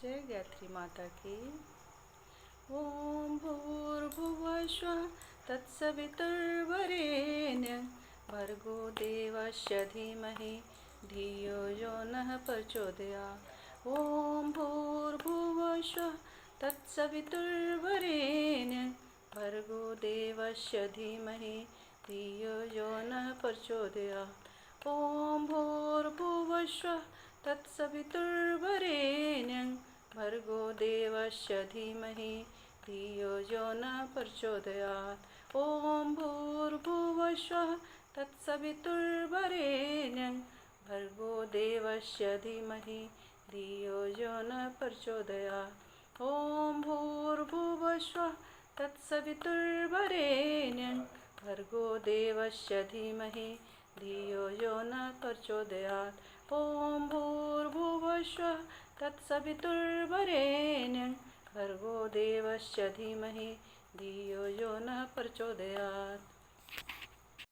जय गायत्री माता की। ओम भूर्भुवः स्वः तत्सवितुर्वरेण्यं भर्गो देवस्य धीमहि धियो यो नः प्रचोदयात्। ओम भूर्भुवः स्वः तत्सवितुर्वरेण्यं भर्गो देवस्य धीमहि धियो यो नः प्रचोदयात्। ओम भूर्भुवः स्वः तत्सवितुर्वरेण्यं भर्गो देवस्य धीमहि धियो यो नः प्रचोदयात्। ओम भूर्भुवः स्वः तत्सवितुर्वरेण्यं भर्गो देवस्य धीमहि धियो यो नः प्रचोदयात्। ओम भूर्भुवः स्वः तत्सवितुर्वरेण्यं भर्गो देवस्य धीमहि धियो यो नः प्रचोदयात्। ओम भूर्भुवः स्वः तत्सवितुर्वरेण्यं भर्गो देवस्य धीमहि धियो यो नः प्रचोदयात्।